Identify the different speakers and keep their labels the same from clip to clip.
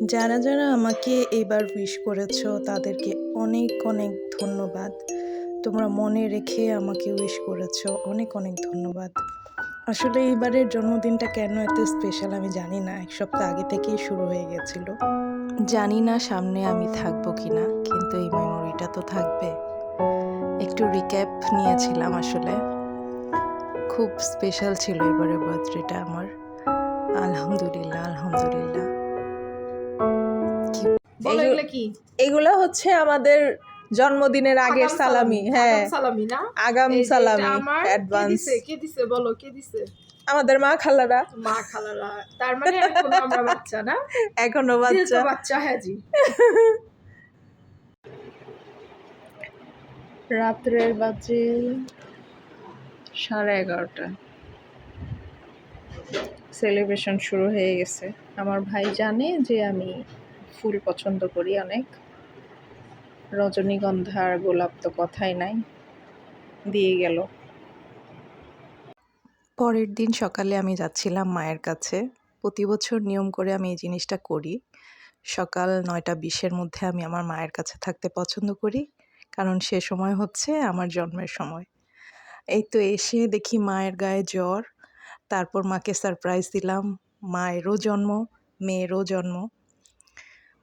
Speaker 1: যারা যারা আমাকে এবার উইশ করেছো তাদেরকে অনেক অনেক ধন্যবাদ। তোমরা মনে রেখে আমাকে উইশ করেছো, অনেক অনেক ধন্যবাদ। আসলে এইবারের জন্মদিনটা কেন এত স্পেশাল আমি জানি না, এক সপ্তাহ আগে থেকেই শুরু হয়ে গেছিলো। জানি না সামনে আমি থাকবো কিনা, কিন্তু এই মেমোরিটা তো থাকবে। একটু রিক্যাপ নিয়েছিলাম, আসলে খুব স্পেশাল ছিল এবারের বার্থডেটা আমার। আলহামদুলিল্লাহ আলহামদুলিল্লাহ।
Speaker 2: এগুলো হচ্ছে আমাদের জন্মদিনের আগের সালামি। হ্যাঁ, আগাম সালামি অ্যাডভান্স।
Speaker 3: কে দিছে বলো, কে দিছে?
Speaker 2: আমাদের মা খালারা।
Speaker 3: তার মানে এখনো আমরা বাচ্চা না?
Speaker 2: এখনো বাচ্চা।
Speaker 3: হ্যাঁ জি।
Speaker 2: রাত্রের বাজে 11:30। সেলিব্রেশন শুরু হয়ে গেছে। আমার ভাই জানে যে আমি ফুল পছন্দ করি অনেক। রজনীগন্ধা আর গোলাপ তো কথাই নাই, দিয়ে গেল।
Speaker 1: পরের দিন সকালে আমি যাচ্ছিলাম মায়ের কাছে। প্রতি বছর নিয়ম করে আমি এই জিনিসটা করি। সকাল 9:20-এর মধ্যে আমি আমার মায়ের কাছে থাকতে পছন্দ করি, কারণ সে সময় হচ্ছে আমার জন্মের সময়। এই তো এসে দেখি মায়ের গায়ে জ্বর। তারপর মাকে সারপ্রাইজ দিলাম। মায়েরও জন্ম, মেয়েরও জন্ম।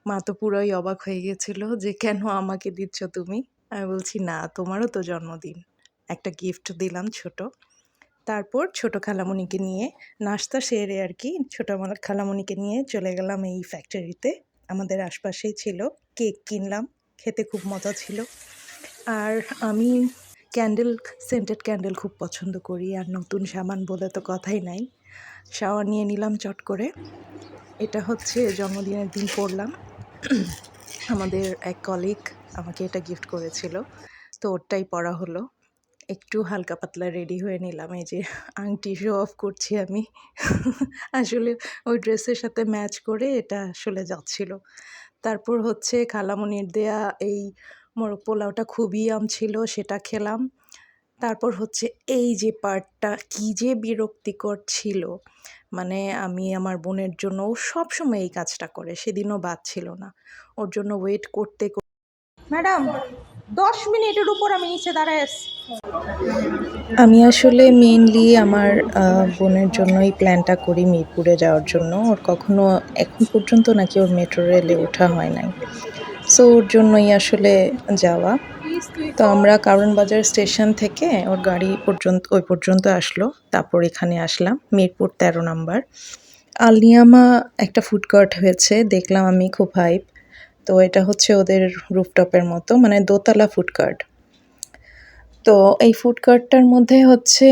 Speaker 1: মা তো পুরোই অবাক হয়ে গেছিল যে কেন আমাকে দিচ্ছ তুমি। আমি বলছি না, তোমারও তো জন্মদিন, একটা গিফট দিলাম ছোট। তারপর ছোট খালামণিকে নিয়ে নাস্তা সেরে আর কি, ছোট খালামণিকে নিয়ে চলে গেলাম এই ফ্যাক্টরিতে, আমাদের আশপাশেই ছিল। কেক কিনলাম, খেতে খুব মজা ছিল। আর আমি সেন্টেড ক্যান্ডেল খুব পছন্দ করি, আর নতুন সাবান বলে তো কথাই নাই। শাওয়ার নিয়ে নিলাম চট করে। এটা হচ্ছে জন্মদিনের দিন পরলাম। আমাদের এক কলিগ আমাকে এটা গিফট করেছিল, তো ওরটাই পরা হলো। একটু হালকা পাতলা রেডি হয়ে নিলাম। এই যে আংটি শো অফ করছি আমি। আসলে ওই ড্রেসের সাথে ম্যাচ করে এটা আসলে যাচ্ছিল। তারপর হচ্ছে খালামণির দেয়া এই মোরগ পোলাওটা খুবই ছিল, সেটা খেলাম। তারপর হচ্ছে এই যে পার্টটা কী যে বিরক্তিকর ছিল, মানে আমি আমার বোনের জন্য, ও সবসময় এই কাজটা করে, সেদিনও বাদ ছিল না। ওর জন্য ওয়েট করতে
Speaker 2: ম্যাডাম 10 মিনিটের উপর আমি নিচে দাঁড়ায় আছি।
Speaker 1: আমি আসলে মেইনলি আমার বোনের জন্যই প্ল্যানটা করি মিরপুরে যাওয়ার জন্য। ওর কখনো এখন পর্যন্ত নাকি ওর মেট্রো রেলে ওঠা হয় নাই, সো ওর জন্যই আসলে যাওয়া। তো আমরা কারণ বাজার স্টেশন থেকে ওর গাড়ি ওই পর্যন্ত আসলো। তারপর এখানে আসলাম মিরপুর 13 নাম্বার। আলিয়ামা একটা ফুড কোর্ট হয়েছে, দেখলাম আমি, খুব হাইপ। তো এটা হচ্ছে ওদের রুফটপের মতো, মানে দোতলা ফুড কোর্ট। তো এই ফুড কোর্টটার মধ্যে হচ্ছে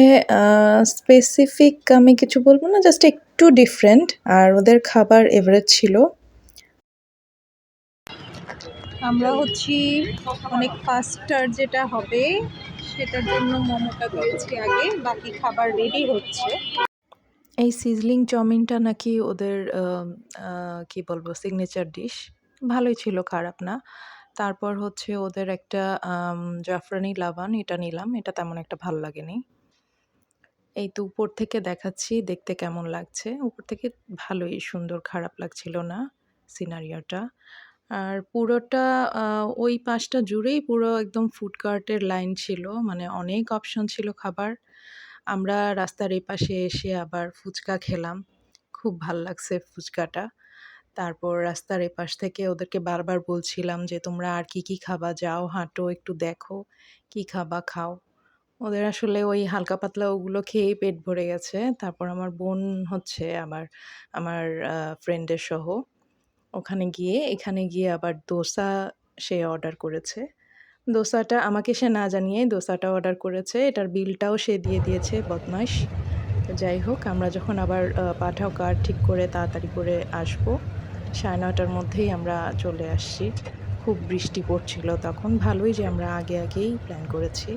Speaker 1: স্পেসিফিক আমি কিছু বলবো না, জাস্ট একটু ডিফারেন্ট। আর ওদের খাবার এভারেজ ছিল।
Speaker 2: আমরা হচ্ছি অনেক ফাস্টার যেটা হবে সেটার জন্য মোমোটা দিয়েছি আগে, বাকি খাবার রেডি হচ্ছে।
Speaker 1: এই সিজলিং চাউমিনটা নাকি ওদের কি বলবো সিগনেচার ডিশ। ভালোই ছিল, খারাপ না। তারপর হচ্ছে ওদের একটা জাফরানি লাবান, এটা নিলাম। এটা তেমন একটা ভালো লাগেনি। এই তো উপর থেকে দেখাচ্ছি দেখতে কেমন লাগছে। উপর থেকে ভালোই সুন্দর, খারাপ লাগছিল না সিনারিওটা। আর পুরোটা ওই পাশটা জুড়েই পুরো একদম ফুড কার্টের লাইন ছিল, মানে অনেক অপশন ছিল খাবার। আমরা রাস্তার এই পাশে এসে আবার ফুচকা খেলাম, খুব ভাল লাগছে ফুচকাটা। তারপর রাস্তার এপাশ থেকে ওদেরকে বারবার বলছিলাম যে তোমরা আর কি কি খাবা, যাও হাঁটো, একটু দেখো কি খাবা খাও। ওদের আসলে ওই হালকা পাতলা ওগুলো খেয়েই পেট ভরে গেছে। তারপর আমার বোন হচ্ছে আমার ফ্রেন্ডের সহ এখানে গিয়ে আবার দোসা সে অর্ডার করেছে। দোসাটা আমাকে সে না জানিয়ে দোসাটা অর্ডার করেছে, এটার বিলটাও সে দিয়ে দিয়েছে, বদমাইশ। তো যাই হোক, আমরা যখন আবার পাঠাও কার ঠিক করে তাড়াতাড়ি করে আসবো, 9:30টার মধ্যেই আমরা চলে আসছি। খুব বৃষ্টি পড়ছিল তখন, ভালোই যে আমরা আগেই প্ল্যান করেছি।